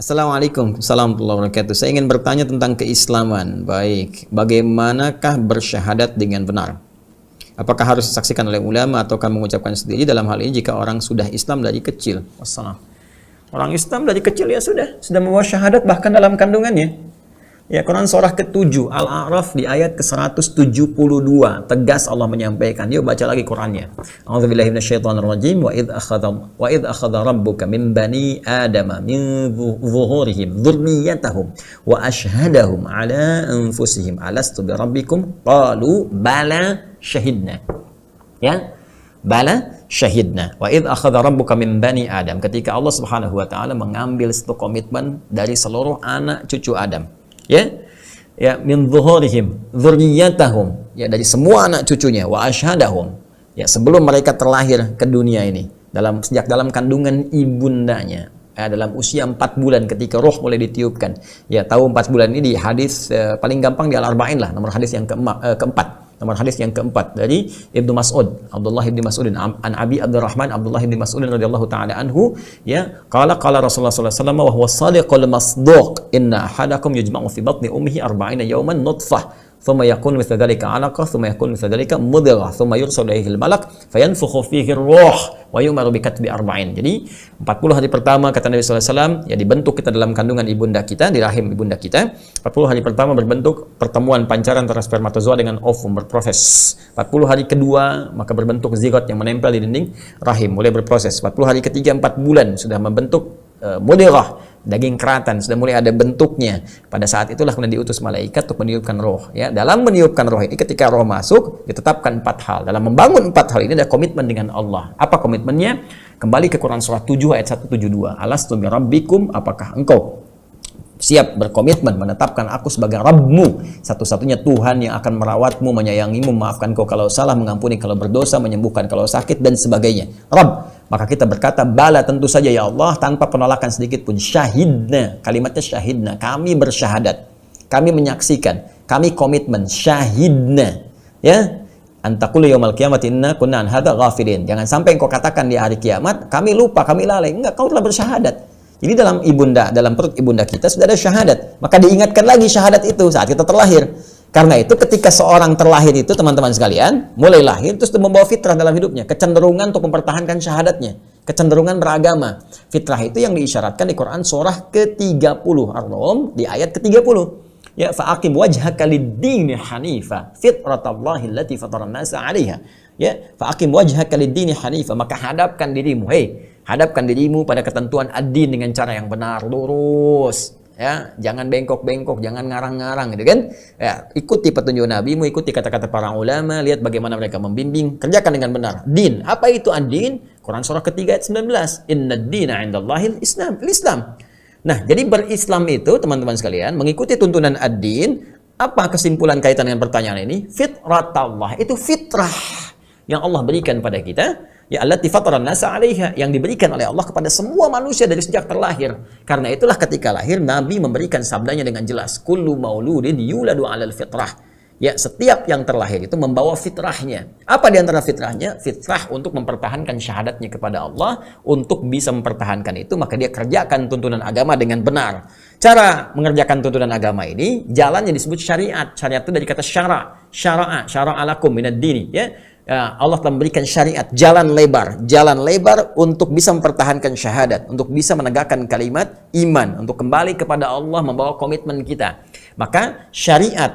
Assalamualaikum warahmatullahi wabarakatuh. Saya ingin bertanya tentang keislaman. Baik, bagaimanakah bersyahadat dengan benar? Apakah harus disaksikan oleh ulama ataukah mengucapkan sendiri dalam hal ini jika orang sudah Islam dari kecil? Wassalam. Orang Islam dari kecil ya sudah membawa syahadat bahkan dalam kandungannya. Ya, Quran surah ke-7 Al-A'raf di ayat ke-172 tegas Allah menyampaikan. Yuk baca lagi Qurannya. A'udzubillahi minasyaitonirrajim. Wa idh akhadha rabbuka min bani adama min zuhurihim dzurriyyatahum wa ashhadahum ala anfusihim alastu birabbikum qalu bala syahidna. Ya. Bala syahidna. Wa idh akhadha rabbuka min bani Adam. Ketika Allah Subhanahu wa taala mengambil satu komitmen dari seluruh anak cucu Adam. Ya, min zuhurihim dzurriyyatahum, ya dari semua anak cucunya, wa asyhadahum, ya sebelum mereka terlahir ke dunia ini, sejak dalam kandungan ibundanya, ya, dalam usia 4 bulan ketika roh mulai ditiupkan. Ya, tahu 4 bulan ini di hadis paling gampang di Al-Arba'in lah, nomor hadis yang keempat. Nomor hadis yang keempat dari Ibnu Mas'ud, Abdullah bin Mas'ud an Abi Abdurrahman Abdullah bin Mas'ud radhiyallahu taala anhu, ya, qala Rasulullah sallallahu alaihi wasallam wa huwa shadiqul masduq inna ahadakum yujma'u fi batni ummihi 40 yawman nutfah thumma yakunu mithla dhalika 'alaqah thumma yakunu mithla dhalika mudghah thumma yursalu ilaihi al-malak fayanfukhu fihi ar-ruh wa yu'maru bi katbi 40. Jadi 40 hari pertama kata Nabi sallallahu alaihi wasallam ya dibentuk kita dalam kandungan ibunda kita, di rahim ibunda kita. 40 hari pertama berbentuk pertemuan pancaran antara spermatozoa dengan ovum berproses. 40 hari kedua maka berbentuk zigot yang menempel di dinding rahim mulai berproses. 40 hari ketiga 4 bulan sudah membentuk mudghah, daging keratan sudah mulai ada bentuknya. Pada saat itulah kemudian diutus malaikat untuk meniupkan roh. Ya, dalam meniupkan roh ini ketika roh masuk ditetapkan 4 hal. Dalam membangun 4 hal ini ada komitmen dengan Allah. Apa komitmennya? Kembali ke Quran surah 7 ayat 172. Alastu bi rabbikum, apakah engkau siap berkomitmen menetapkan aku sebagai Rabbmu, satu-satunya Tuhan yang akan merawatmu, menyayangimu, memaafkan kau kalau salah, mengampuni kalau berdosa, menyembuhkan kalau sakit dan sebagainya. Rabb. Maka kita berkata, bala tentu saja ya Allah, tanpa penolakan sedikit pun. Syahidna, kalimatnya syahidna, kami bersyahadat, kami menyaksikan, kami komitmen, syahidna. Ya, antakulu yaumal qiyamati inna kunna an hadza ghafilin. Jangan sampai engkau katakan di hari kiamat, kami lupa, kami lalai. Enggak, kau telah bersyahadat. Jadi dalam perut ibunda kita sudah ada syahadat. Maka diingatkan lagi syahadat itu saat kita terlahir. Karena itu ketika seorang terlahir itu teman-teman sekalian, mulai lahir terus membawa fitrah dalam hidupnya, kecenderungan untuk mempertahankan syahadatnya, kecenderungan beragama. Fitrah itu yang diisyaratkan di Quran surah ke-30 Ar-Rum di ayat ke-30. Ya, fa'aqim wajhaka lid-dini hanifa fitratallahi allati fataran nasa 'alaiha. Ya, fa'aqim wajhaka lid-dini hanifa, maka hadapkan dirimu, hadapkan dirimu pada ketentuan ad-din dengan cara yang benar, lurus. Ya, jangan bengkok-bengkok, jangan ngarang-ngarang gitu kan. Ya, ikuti petunjuk Nabimu, ikuti kata-kata para ulama, lihat bagaimana mereka membimbing, kerjakan dengan benar. Din, apa itu ad-din? Quran surah ketiga ayat 19. Innad dina 'indallahil Islam. Nah, jadi berislam itu teman-teman sekalian, mengikuti tuntunan ad-din. Apa kesimpulan kaitan dengan pertanyaan ini? Fitratallah, itu fitrah yang Allah berikan pada kita. Ya, allati fataran nasa 'alaiha, yang diberikan oleh Allah kepada semua manusia dari sejak terlahir. Karena itulah ketika lahir Nabi memberikan sabdanya dengan jelas, kullu mauludin yuladu 'alal fitrah. Ya, setiap yang terlahir itu membawa fitrahnya. Apa di antara fitrahnya? Fitrah untuk mempertahankan syahadatnya kepada Allah. Untuk bisa mempertahankan itu, maka dia kerjakan tuntunan agama dengan benar. Cara mengerjakan tuntunan agama ini, jalannya disebut syariat. Syariat itu dari kata syara'a lakum minad dini. Ya, Allah telah memberikan syariat, jalan lebar untuk bisa mempertahankan syahadat, untuk bisa menegakkan kalimat iman, untuk kembali kepada Allah, membawa komitmen kita. Maka syariat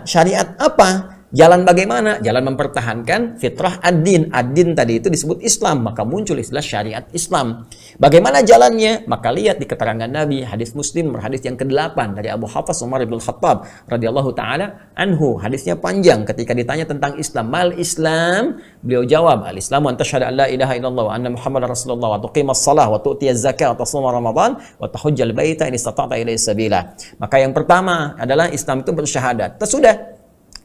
apa? Jalan bagaimana? Jalan mempertahankan fitrah ad-din. Ad-din tadi itu disebut Islam, maka muncul istilah syariat Islam. Bagaimana jalannya? Maka lihat di keterangan Nabi, hadis Muslim, hadis yang ke-8 dari Abu Hafs Umar bin Khattab radhiyallahu taala anhu. Hadisnya panjang. Ketika ditanya tentang Islam, mal Islam? Beliau jawab, al-Islamu an tasyhadu an la ilaha illallah wa anna Muhammadar Rasulullah wa tuqimas shalah wa tu'tiyaz zakah wa tasuma Ramadan wa tahujjal baita in istata'ta ilaihi sabila. Maka yang pertama adalah Islam itu bersyahadat. Sudah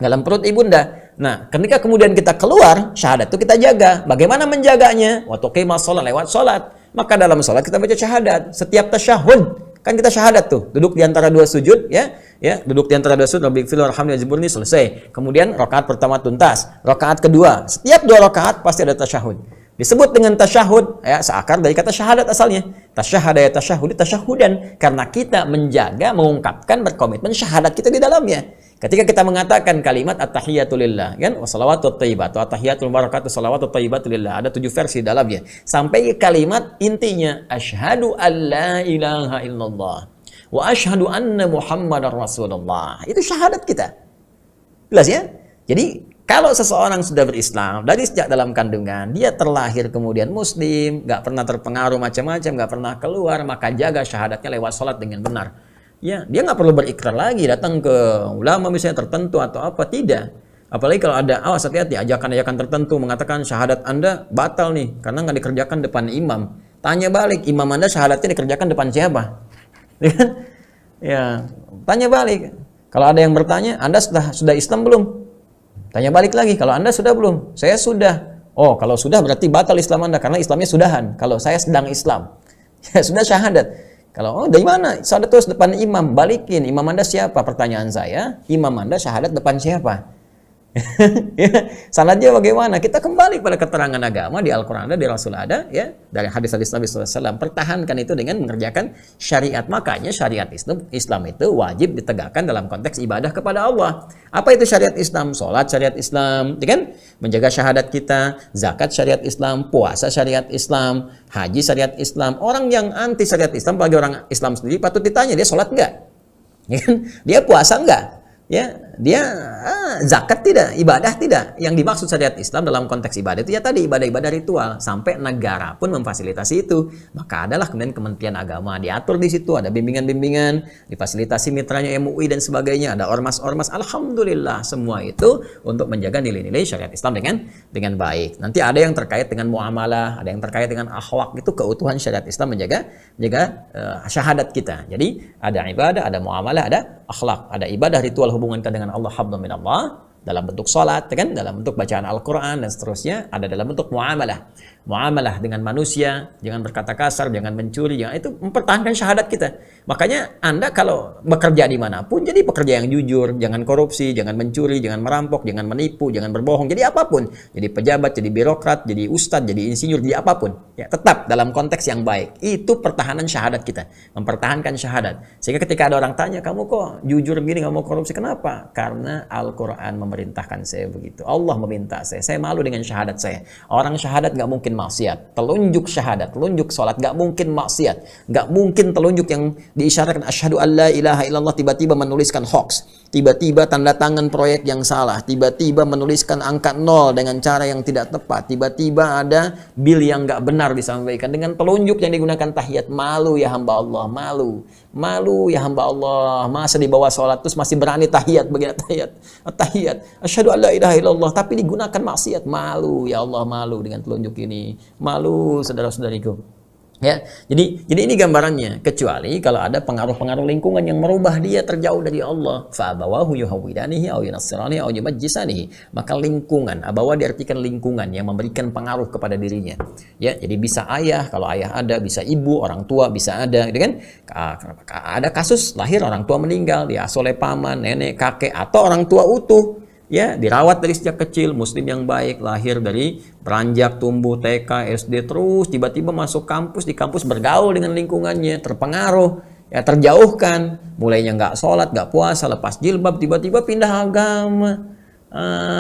dalam perut ibunda. Nah, ketika kemudian kita keluar, syahadat itu kita jaga. Bagaimana menjaganya? Wa tuqimas shalah, lewat salat. Maka dalam salat kita baca syahadat. Setiap tasyahud kan kita syahadat tuh, duduk di antara dua sujud, ya, duduk di antara dua sujud, Rabbighfir warhamni wajburni, selesai. Kemudian rakaat pertama tuntas, rakaat kedua, setiap 2 rakaat pasti ada tasyahud. Disebut dengan tasyahud, ya, seakar dari kata syahadat asalnya. Tasyahada ya tasyahudi tasyahudan. Karena kita menjaga, mengungkapkan, berkomitmen syahadat kita di dalamnya. Ketika kita mengatakan kalimat at-tahiyatu lillah, kan? Wassalawatu thayyibat, atau at-tahiyatul barakatuh, salawatu thayyibatu lillah. Ada 7 versi di dalamnya. Sampai kalimat intinya, asyhadu an la ilaha illallah wa asyhadu anna muhammadar rasulullah. Itu syahadat kita. Jelas ya? Jadi kalau seseorang sudah berislam dari sejak dalam kandungan, dia terlahir kemudian muslim, nggak pernah terpengaruh macam-macam, nggak pernah keluar, maka jaga syahadatnya lewat sholat dengan benar. Ya, dia nggak perlu berikrar lagi datang ke ulama misalnya tertentu atau apa, tidak. Apalagi kalau ada, awas hati-hati, ajakan-ajakan tertentu mengatakan syahadat Anda batal nih karena nggak dikerjakan depan imam. Tanya balik, imam Anda syahadatnya dikerjakan depan siapa? Ya, tanya balik. Kalau ada yang bertanya, Anda sudah Islam belum? Tanya balik lagi, kalau Anda sudah belum? Saya sudah. Oh, kalau sudah berarti batal Islam Anda karena Islamnya sudahan. Kalau saya sedang Islam, ya sudah syahadat. Kalau dari mana? Syahadat terus depan imam, balikin. Imam Anda siapa? Pertanyaan saya, imam Anda syahadat depan siapa? Ya, sanadnya bagaimana? Kita kembali pada keterangan agama di Al-Quran ada, di Rasul ada, ya, dari hadis-hadis Nabi SAW. Pertahankan itu dengan mengerjakan syariat. Makanya syariat Islam itu wajib ditegakkan dalam konteks ibadah kepada Allah. Apa itu syariat Islam? Sholat syariat Islam, kan? Menjaga syahadat kita, zakat syariat Islam, puasa syariat Islam, haji syariat Islam. Orang yang anti syariat Islam, bagi orang Islam sendiri patut ditanya, dia sholat enggak? Ya kan? Dia puasa enggak? Ya, dia zakat tidak, ibadah tidak. Yang dimaksud syariat Islam dalam konteks ibadah itu ya tadi ibadah-ibadah ritual. Sampai negara pun memfasilitasi itu. Maka adalah kemudian Kementerian Agama diatur di situ, ada bimbingan-bimbingan, difasilitasi mitranya MUI dan sebagainya, ada ormas-ormas. Alhamdulillah semua itu untuk menjaga nilai-nilai syariat Islam dengan baik. Nanti ada yang terkait dengan muamalah, ada yang terkait dengan akhlak, itu keutuhan syariat Islam menjaga syahadat kita. Jadi ada ibadah, ada muamalah, ada akhlak, ada ibadah ritual hubungan kita dengan Allah, hablum minallah, dalam bentuk salat, kan, dalam bentuk bacaan Al-Quran dan seterusnya, ada dalam bentuk muamalah dengan manusia, jangan berkata kasar, jangan mencuri, jangan, itu mempertahankan syahadat kita. Makanya Anda kalau bekerja dimanapun, jadi pekerja yang jujur, jangan korupsi, jangan mencuri, jangan merampok, jangan menipu, jangan berbohong, jadi apapun, jadi pejabat, jadi birokrat, jadi ustadz, jadi insinyur, jadi apapun, ya tetap dalam konteks yang baik. Itu pertahanan syahadat kita, mempertahankan syahadat. Sehingga ketika ada orang tanya, kamu kok jujur begini, nggak mau korupsi, kenapa? Karena Al-Quran memerintahkan saya begitu. Allah meminta saya malu dengan syahadat saya. Orang syahadat nggak mungkin maksiat. Telunjuk syahadat, telunjuk sholat nggak mungkin maksiat. Nggak mungkin telunjuk yang diisyaratkan asyhadu an la ilaha illallah tiba-tiba menuliskan hoax, tiba-tiba tanda tangan proyek yang salah, tiba-tiba menuliskan angka 0 dengan cara yang tidak tepat, tiba-tiba ada bil yang nggak benar disampaikan dengan telunjuk yang digunakan tahiyat. Malu ya hamba Allah, malu ya hamba Allah. Masa di bawah sholat terus masih berani tahiyat, begini tahiyat asyhadu an la ilaha illallah tapi digunakan maksiat. Malu ya Allah, malu dengan telunjuk ini, malu saudara-saudariku. Ya, jadi ini gambarannya. Kecuali kalau ada pengaruh-pengaruh lingkungan yang merubah dia terjauh dari Allah, fa abawahu yuhawidanihi aw yunassiranihi aw yumajjisanihi. Maka lingkungan, abawa diartikan lingkungan yang memberikan pengaruh kepada dirinya. Ya, jadi bisa ayah, kalau ayah ada, bisa ibu, orang tua bisa ada, gitu kan? Ada kasus lahir orang tua meninggal, diasuh oleh paman, nenek, kakek atau orang tua utuh. Ya, dirawat dari sejak kecil, muslim yang baik, lahir dari beranjak tumbuh TK, SD, terus tiba-tiba masuk kampus, di kampus bergaul dengan lingkungannya, terpengaruh, ya terjauhkan, mulainya nggak sholat, nggak puasa, lepas jilbab, tiba-tiba pindah agama.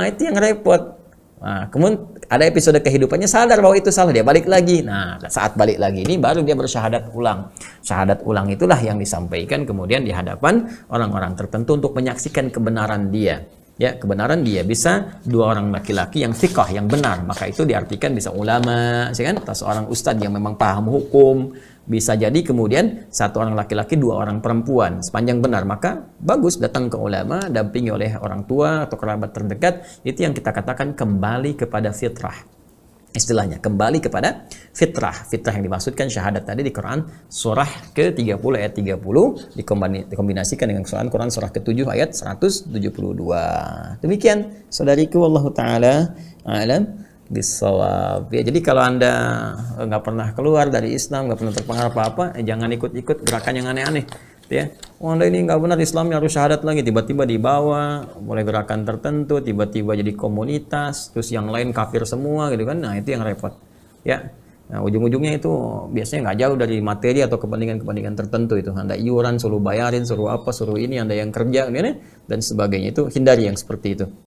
Itu yang repot. Nah, kemudian ada episode kehidupannya sadar bahwa itu salah, dia balik lagi. Nah, saat balik lagi ini baru dia bersyahadat ulang. Syahadat ulang itulah yang disampaikan kemudian di hadapan orang-orang tertentu untuk menyaksikan kebenaran dia. Ya, kebenaran dia bisa 2 orang laki-laki yang thiqah, yang benar, maka itu diartikan bisa ulama, kan? Atau seorang ustadz yang memang paham hukum, bisa jadi kemudian 1 orang laki-laki, 2 orang perempuan, sepanjang benar, maka bagus datang ke ulama, dampingi oleh orang tua atau kerabat terdekat. Itu yang kita katakan kembali kepada fitrah. Istilahnya kembali kepada fitrah yang dimaksudkan syahadat tadi di Quran surah ke-30 ayat 30 dikombinasikan dengan Quran surah ke-7 ayat 172. Demikian saudariku, wallahu taala a'lam bissawab. Ya, jadi kalau Anda nggak pernah keluar dari Islam, nggak pernah terpengaruh apa-apa, jangan ikut-ikut gerakan yang aneh-aneh. Ya, Anda ini nggak benar, Islamnya harus syahadat lagi, tiba-tiba dibawa mulai gerakan tertentu, tiba-tiba jadi komunitas, terus yang lain kafir semua gitu kan. Nah, itu yang repot. Ya. Nah, ujung-ujungnya itu biasanya nggak jauh dari materi atau kepentingan-kepentingan tertentu itu. Anda iuran, suruh bayarin, suruh apa, suruh ini, Anda yang kerja, dan sebagainya. Itu hindari yang seperti itu.